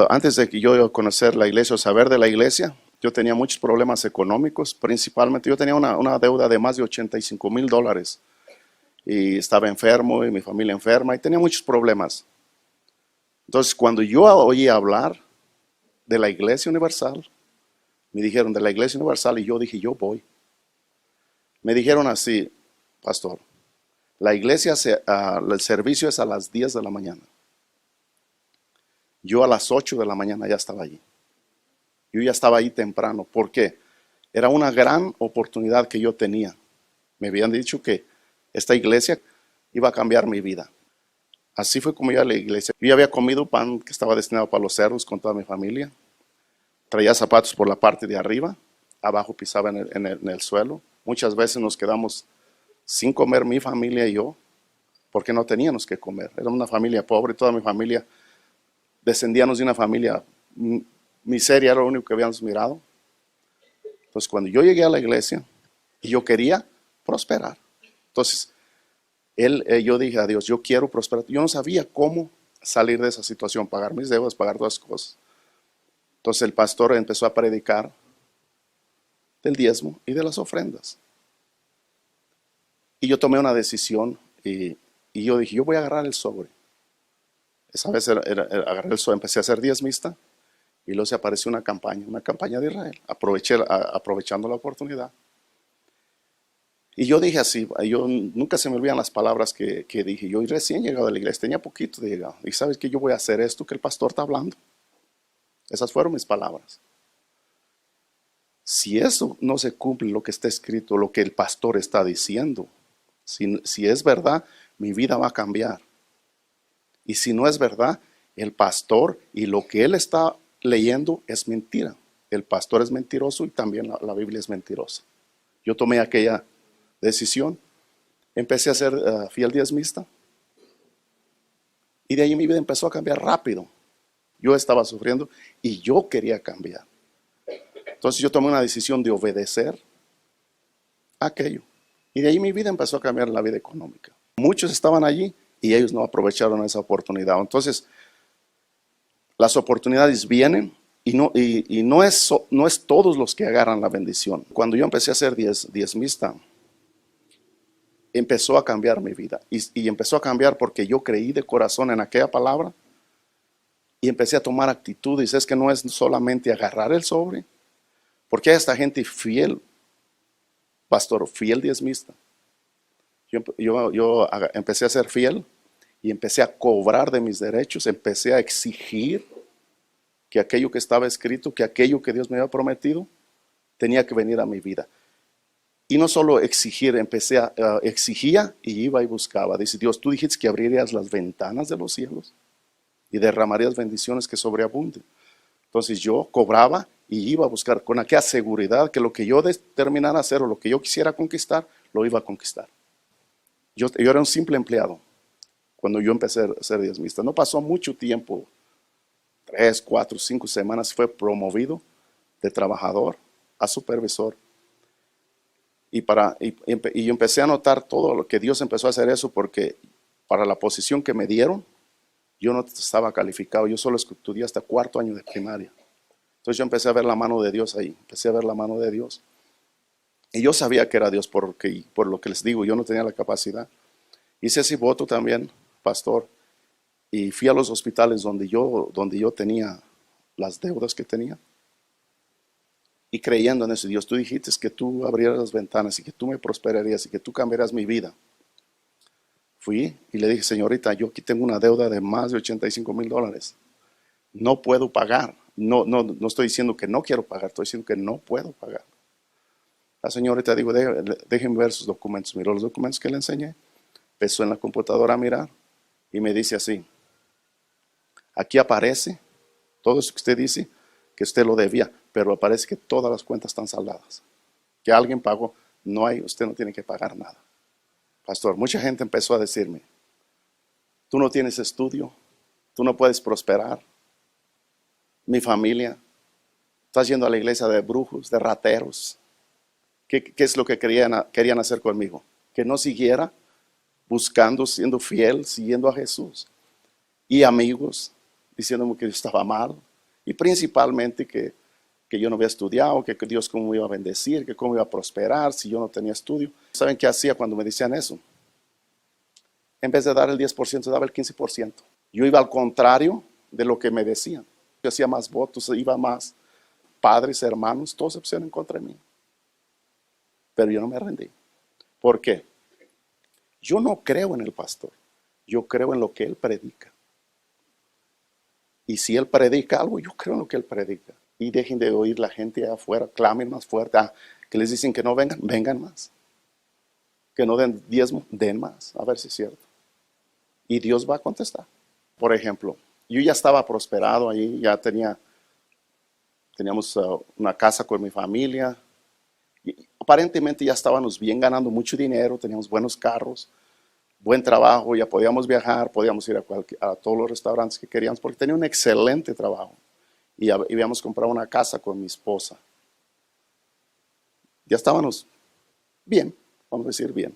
Antes de que yo conocer la iglesia o saber de la iglesia, yo tenía muchos problemas económicos. Principalmente yo tenía una deuda de más de $85,000 y estaba enfermo y mi familia enferma y tenía muchos problemas. Entonces, cuando yo oí hablar de la Iglesia Universal, me dijeron de la Iglesia Universal y yo dije, yo voy. Me dijeron así, pastor, el servicio es a las 10 de la mañana. Yo a las 8 de la mañana ya estaba allí. Yo ya estaba ahí temprano. ¿Por qué? Era una gran oportunidad que yo tenía. Me habían dicho que esta iglesia iba a cambiar mi vida. Así fue como yo a la iglesia. Yo ya había comido pan que estaba destinado para los cerdos con toda mi familia. Traía zapatos por la parte de arriba. Abajo pisaba en el suelo. Muchas veces nos quedamos sin comer mi familia y yo, porque no teníamos que comer. Era una familia pobre, toda mi familia. Descendíamos de una familia miseria, era lo único que habíamos mirado. Entonces, cuando yo llegué a la iglesia y yo quería prosperar, entonces yo dije a Dios, yo quiero prosperar. Yo no sabía cómo salir de esa situación, pagar mis deudas, pagar todas las cosas. Entonces el pastor empezó a predicar del diezmo y de las ofrendas. Y yo tomé una decisión y yo dije, yo voy a agarrar el sobre. Esa vez agarré el sobre, empecé a ser diezmista y luego se apareció una campaña de Israel, aprovechando la oportunidad. Y yo dije así, nunca se me olvidan las palabras que dije. Yo recién llegado a la iglesia, tenía poquito de llegado. Y sabes que yo voy a hacer esto que el pastor está hablando. Esas fueron mis palabras. Si eso no se cumple lo que está escrito, lo que el pastor está diciendo, si es verdad, mi vida va a cambiar. Y si no es verdad, el pastor y lo que él está leyendo es mentira. El pastor es mentiroso y también la Biblia es mentirosa. Yo tomé aquella decisión, empecé a ser fiel diezmista y de ahí mi vida empezó a cambiar rápido. Yo estaba sufriendo y yo quería cambiar. Entonces yo tomé una decisión de obedecer aquello y de ahí mi vida empezó a cambiar, la vida económica. Muchos estaban allí y ellos no aprovecharon esa oportunidad. Entonces las oportunidades vienen y no es todos los que agarran la bendición. Cuando yo empecé a ser diezmista, empezó a cambiar mi vida. Y empezó a cambiar porque yo creí de corazón en aquella palabra y empecé a tomar actitudes. Es que no es solamente agarrar el sobre, porque hay esta gente fiel, pastor, fiel diezmista. Yo empecé a ser fiel y empecé a cobrar de mis derechos, empecé a exigir que aquello que estaba escrito, que aquello que Dios me había prometido, tenía que venir a mi vida. Y no solo exigir, exigía y iba y buscaba. Dice Dios, tú dijiste que abrirías las ventanas de los cielos y derramarías bendiciones que sobreabunden. Entonces yo cobraba y iba a buscar con aquella seguridad que lo que yo determinara hacer o lo que yo quisiera conquistar, lo iba a conquistar. Yo era un simple empleado cuando yo empecé a ser diezmista. No pasó mucho tiempo, 3, 4, 5 semanas, fue promovido de trabajador a supervisor. Y yo empecé a notar todo lo que Dios empezó a hacer eso porque para la posición que me dieron, yo no estaba calificado. Yo solo estudié hasta 4º año de primaria. Entonces yo empecé a ver la mano de Dios ahí. Empecé a ver la mano de Dios. Y yo sabía que era Dios por lo que les digo, yo no tenía la capacidad. Hice ese voto también, pastor. Y fui a los hospitales donde yo tenía las deudas que tenía. Y creyendo en eso, Dios, tú dijiste que tú abrieras las ventanas y que tú me prosperarías y que tú cambiarías mi vida. Fui y le dije, señorita, yo aquí tengo una deuda de más de $85,000. No puedo pagar. No estoy diciendo que no quiero pagar, estoy diciendo que no puedo pagar. La señorita dijo, déjenme ver sus documentos. Miró los documentos que le enseñé, empezó en la computadora a mirar y me dice así, aquí aparece todo eso que usted dice, que usted lo debía, pero aparece que todas las cuentas están saldadas. Que alguien pagó, usted no tiene que pagar nada. Pastor, mucha gente empezó a decirme, tú no tienes estudio, tú no puedes prosperar. Mi familia, estás yendo a la iglesia de brujos, de rateros. ¿Qué es lo que querían hacer conmigo? Que no siguiera buscando, siendo fiel, siguiendo a Jesús. Y amigos diciéndome que yo estaba mal y principalmente que yo no había estudiado, que Dios cómo me iba a bendecir, que cómo iba a prosperar si yo no tenía estudio. ¿Saben qué hacía cuando me decían eso? En vez de dar el 10%, daba el 15%. Yo iba al contrario de lo que me decían. Yo hacía más votos, iba más. Padres, hermanos, todos se pusieron en contra de mí. Pero yo no me rendí. ¿Por qué? Yo no creo en el pastor. Yo creo en lo que él predica. Y si él predica algo, yo creo en lo que él predica. Y dejen de oír la gente allá afuera, clamen más fuerte. Que les dicen que no vengan, vengan más. Que no den diezmo, den más. A ver si es cierto. Y Dios va a contestar. Por ejemplo, yo ya estaba prosperado ahí, ya teníamos una casa con mi familia. Y aparentemente ya estábamos bien, ganando mucho dinero, teníamos buenos carros, buen trabajo, ya podíamos viajar, podíamos ir a todos los restaurantes que queríamos, porque tenía un excelente trabajo. Y habíamos comprado una casa con mi esposa. Ya estábamos bien, vamos a decir bien.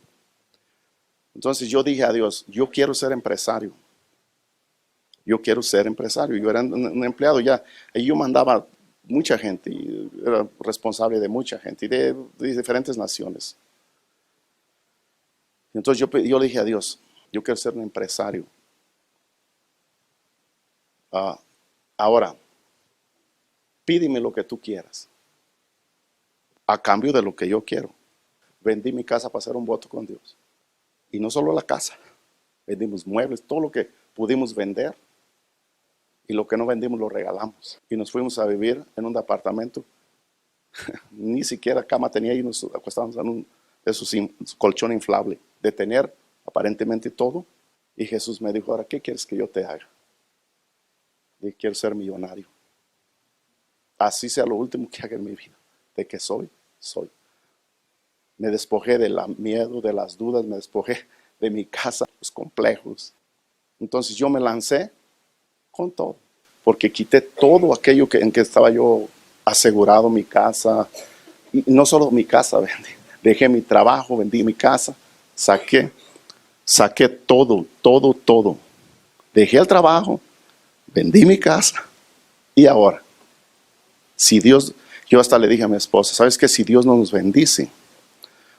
Entonces yo dije a Dios, yo quiero ser empresario. Yo quiero ser empresario. Yo era un empleado ya. Y yo mandaba mucha gente. Y era responsable de mucha gente. Y de diferentes naciones. Entonces yo le dije a Dios, yo quiero ser un empresario. Ahora, pídeme lo que tú quieras. A cambio de lo que yo quiero. Vendí mi casa para hacer un voto con Dios. Y no solo la casa. Vendimos muebles, todo lo que pudimos vender. Y lo que no vendimos lo regalamos. Y nos fuimos a vivir en un departamento. Ni siquiera cama tenía y nos acostábamos en un colchón inflable. De tener aparentemente todo. Y Jesús me dijo, ahora, ¿qué quieres que yo te haga? Y quiero ser millonario. Así sea lo último que haga en mi vida. De que soy. Me despojé del miedo, de las dudas, me despojé de mi casa, los complejos. Entonces yo me lancé con todo, porque quité todo aquello en que estaba yo asegurado, mi casa, y no solo mi casa, dejé mi trabajo, vendí mi casa, saqué todo. Dejé el trabajo, vendí mi casa, y ahora, si Dios, yo hasta le dije a mi esposa, ¿sabes qué? Si Dios no nos bendice,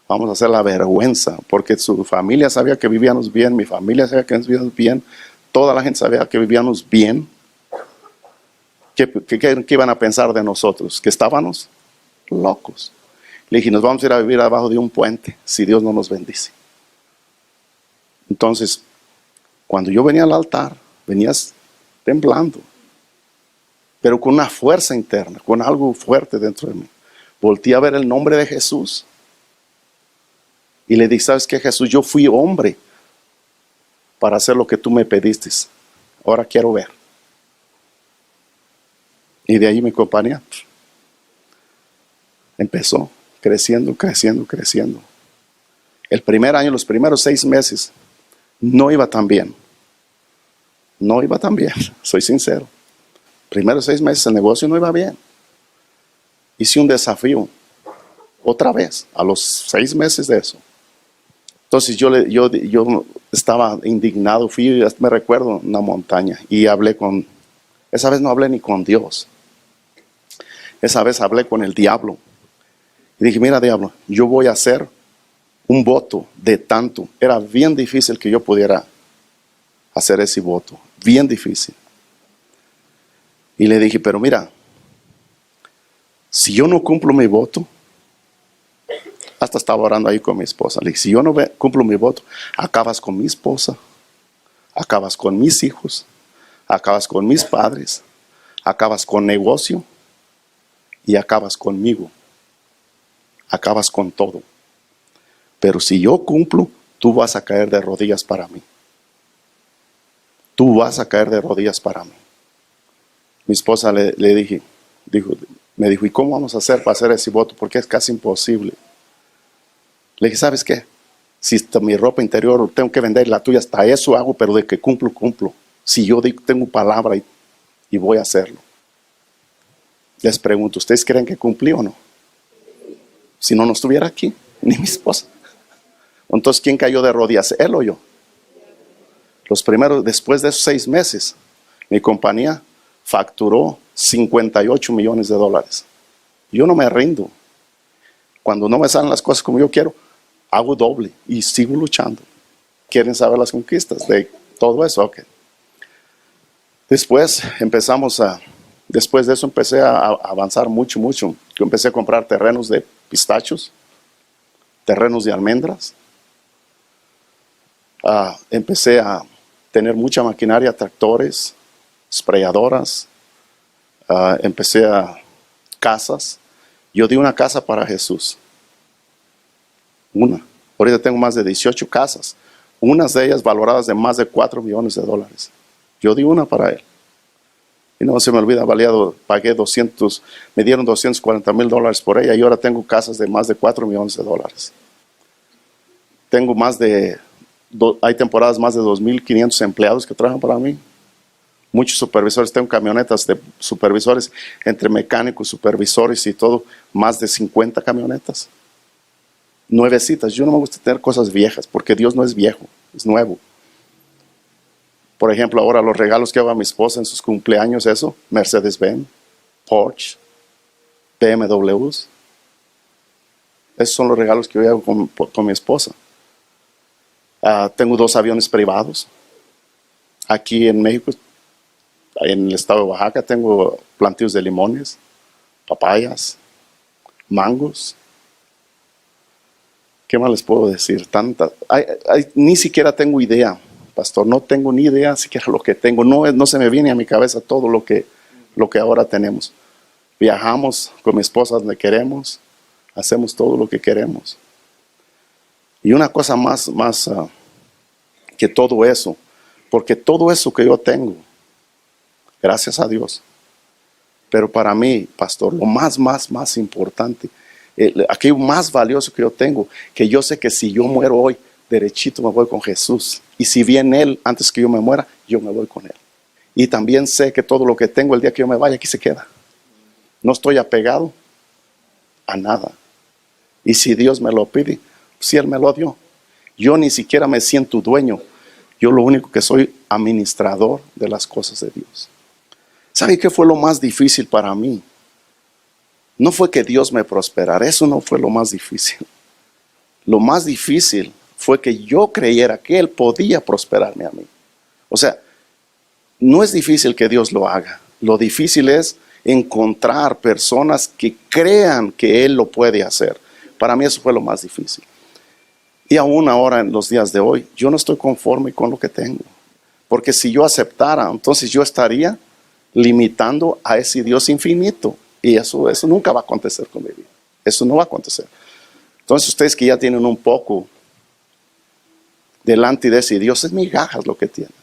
vamos a hacer la vergüenza, porque su familia sabía que vivíamos bien, mi familia sabía que vivíamos bien, toda la gente sabía que vivíamos bien. ¿Qué iban a pensar de nosotros? Que estábamos locos. Le dije, nos vamos a ir a vivir abajo de un puente, si Dios no nos bendice. Entonces, cuando yo venía al altar, venías temblando, pero con una fuerza interna, con algo fuerte dentro de mí. Volteé a ver el nombre de Jesús. Y le dije, ¿sabes qué, Jesús? Yo fui hombre para hacer lo que tú me pediste. Ahora quiero ver. Y de ahí mi compañía empezó creciendo. El primer año, los primeros 6 meses, no iba tan bien. Soy sincero. Primeros 6 meses el negocio no iba bien. Hice un desafío, otra vez, a los 6 meses de eso. Entonces yo estaba indignado, me recuerdo, en una montaña y hablé esa vez no hablé ni con Dios. Esa vez hablé con el diablo. Y dije, mira diablo, yo voy a hacer un voto de tanto. Era bien difícil que yo pudiera hacer ese voto, bien difícil. Y le dije, pero mira, si yo no cumplo mi voto, hasta estaba orando ahí con mi esposa. Le dije, si yo no cumplo mi voto, acabas con mi esposa, acabas con mis hijos, acabas con mis padres, acabas con negocio y acabas conmigo. Acabas con todo. Pero si yo cumplo, tú vas a caer de rodillas para mí. Tú vas a caer de rodillas para mí. Mi esposa me dijo, ¿y cómo vamos a hacer para hacer ese voto? Porque es casi imposible. Le dije, ¿sabes qué? Si mi ropa interior tengo que vender la tuya, hasta eso hago, pero de que cumplo. Si yo tengo palabra y voy a hacerlo. Les pregunto, ¿ustedes creen que cumplí o no? Si no estuviera aquí, ni mi esposa. Entonces, ¿quién cayó de rodillas? ¿Él o yo? Después de esos 6 meses, Mi compañía facturó $58 millones. Yo no me rindo. Cuando no me salen las cosas como yo quiero, hago doble y sigo luchando. ¿Quieren saber las conquistas de todo eso? Ok. Después de eso empecé a avanzar mucho. Yo empecé a comprar terrenos de pistachos, terrenos de almendras. Empecé a tener mucha maquinaria, tractores, sprayadoras. Empecé a casas. Yo di una casa para Jesús. Una. Ahorita tengo más de 18 casas. Unas de ellas valoradas de más de $4 millones. Yo di una para él. Y no se me olvida, pagué me dieron $240,000 por ella y ahora tengo casas de más de $4 millones. Tengo hay temporadas más de 2,500 empleados que trabajan para mí. Muchos supervisores, tengo camionetas de supervisores, entre mecánicos, supervisores y todo, más de 50 camionetas. Nuevecitas. Yo no me gusta tener cosas viejas porque Dios no es viejo, es nuevo. Por ejemplo, ahora los regalos que hago a mi esposa en sus cumpleaños, Mercedes-Benz, Porsche, BMWs. Esos son los regalos que yo hago con mi esposa. Tengo 2 aviones privados. Aquí en México, en el estado de Oaxaca, tengo plantíos de limones, papayas, mangos. ¿Qué más les puedo decir? Ni siquiera tengo idea, pastor. No tengo ni idea siquiera lo que tengo. No se me viene a mi cabeza todo lo que ahora tenemos. Viajamos con mi esposa donde queremos. Hacemos todo lo que queremos. Y una cosa más que todo eso. Porque todo eso que yo tengo, gracias a Dios. Pero para mí, pastor, lo más importante, aquello más valioso que yo tengo, que yo sé que si yo muero hoy, derechito me voy con Jesús. Y si viene Él antes que yo me muera, yo me voy con Él. Y también sé que todo lo que tengo el día que yo me vaya, aquí se queda. No estoy apegado a nada. Y si Dios me lo pide, si Él me lo dio. Yo ni siquiera me siento dueño. Yo lo único que soy administrador de las cosas de Dios. ¿Sabe qué fue lo más difícil para mí? No fue que Dios me prosperara, eso no fue lo más difícil. Lo más difícil fue que yo creyera que Él podía prosperarme a mí. O sea, no es difícil que Dios lo haga. Lo difícil es encontrar personas que crean que Él lo puede hacer. Para mí eso fue lo más difícil. Y aún ahora en los días de hoy, yo no estoy conforme con lo que tengo. Porque si yo aceptara, entonces yo estaría limitando a ese Dios infinito. Y eso nunca va a acontecer con mi vida. Eso no va a acontecer. Entonces ustedes que ya tienen un poco delante de ese Dios, es migajas lo que tienen.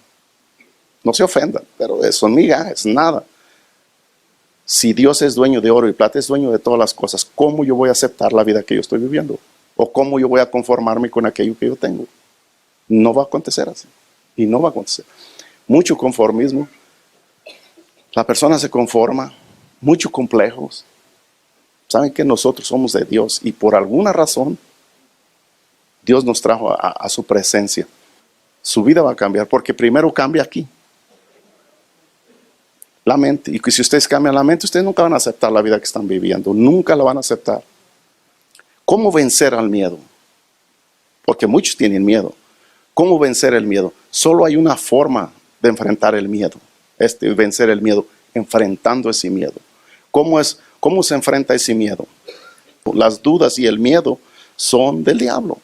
No se ofendan, pero son migajas, nada. Si Dios es dueño de oro y plata, es dueño de todas las cosas, ¿cómo yo voy a aceptar la vida que yo estoy viviendo? ¿O cómo yo voy a conformarme con aquello que yo tengo? No va a acontecer así. Y no va a acontecer. Mucho conformismo. La persona se conforma. Muchos complejos. Saben que nosotros somos de Dios y por alguna razón Dios nos trajo a su presencia. Su vida va a cambiar porque primero cambia aquí. La mente. Y que si ustedes cambian la mente, ustedes nunca van a aceptar la vida que están viviendo. Nunca la van a aceptar. ¿Cómo vencer al miedo? Porque muchos tienen miedo. ¿Cómo vencer el miedo? Solo hay una forma de enfrentar el miedo. Vencer el miedo, enfrentando ese miedo. ¿Cómo se enfrenta ese miedo? Las dudas y el miedo son del diablo.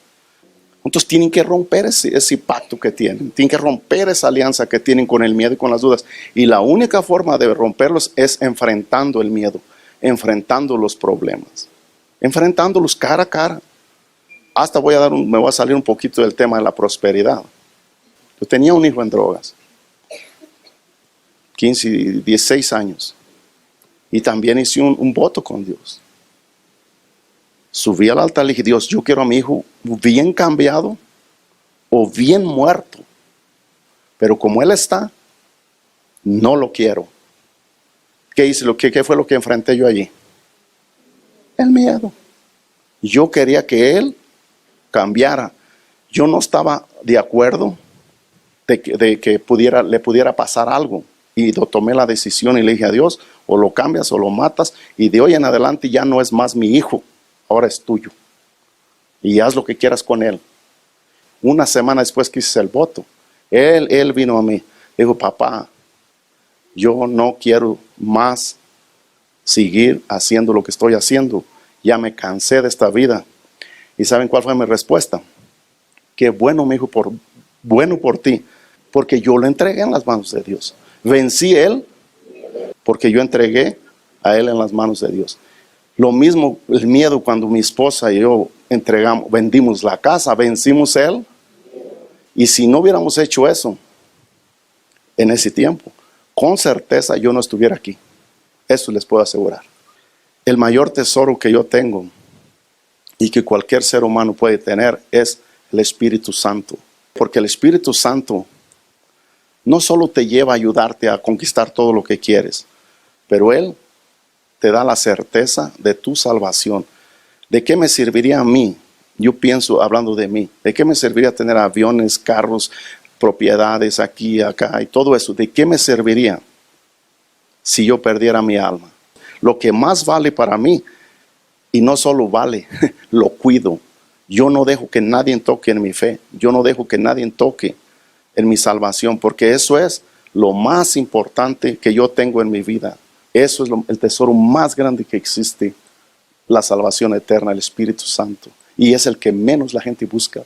Entonces tienen que romper ese pacto que tienen. Tienen que romper esa alianza que tienen con el miedo y con las dudas. Y la única forma de romperlos es enfrentando el miedo, enfrentando los problemas, enfrentándolos cara a cara. Hasta me voy a salir un poquito del tema de la prosperidad. Yo tenía un hijo en drogas, 15 y 16 años. Y también hice un voto con Dios. Subí al altar y dije, Dios, yo quiero a mi hijo bien cambiado o bien muerto. Pero como él está, no lo quiero. ¿Qué hice? ¿Qué fue lo que enfrenté yo allí? El miedo. Yo quería que él cambiara. Yo no estaba de acuerdo de que le pudiera pasar algo. Y tomé la decisión y le dije a Dios, o lo cambias o lo matas, y de hoy en adelante ya no es más mi hijo, ahora es tuyo. Y haz lo que quieras con él. Una semana después que hice el voto, él vino a mí, dijo, papá, yo no quiero más seguir haciendo lo que estoy haciendo. Ya me cansé de esta vida. ¿Y saben cuál fue mi respuesta? Qué bueno, mi hijo, bueno por ti, porque yo lo entregué en las manos de Dios. Vencí a él porque yo entregué a él en las manos de Dios. Lo mismo el miedo cuando mi esposa y yo vendimos la casa, vencimos a él. Y si no hubiéramos hecho eso en ese tiempo, con certeza yo no estuviera aquí. Eso les puedo asegurar. El mayor tesoro que yo tengo y que cualquier ser humano puede tener es el Espíritu Santo. Porque el Espíritu Santo no solo te lleva a ayudarte a conquistar todo lo que quieres, pero Él te da la certeza de tu salvación. ¿De qué me serviría a mí? Yo pienso, hablando de mí, ¿de qué me serviría tener aviones, carros, propiedades aquí, acá y todo eso? ¿De qué me serviría si yo perdiera mi alma? Lo que más vale para mí, y no solo vale, lo cuido. Yo no dejo que nadie toque en mi fe. Yo no dejo que nadie toque en mi salvación, porque eso es lo más importante que yo tengo en mi vida. Eso es el tesoro más grande que existe, la salvación eterna, el Espíritu Santo. Y es el que menos la gente busca.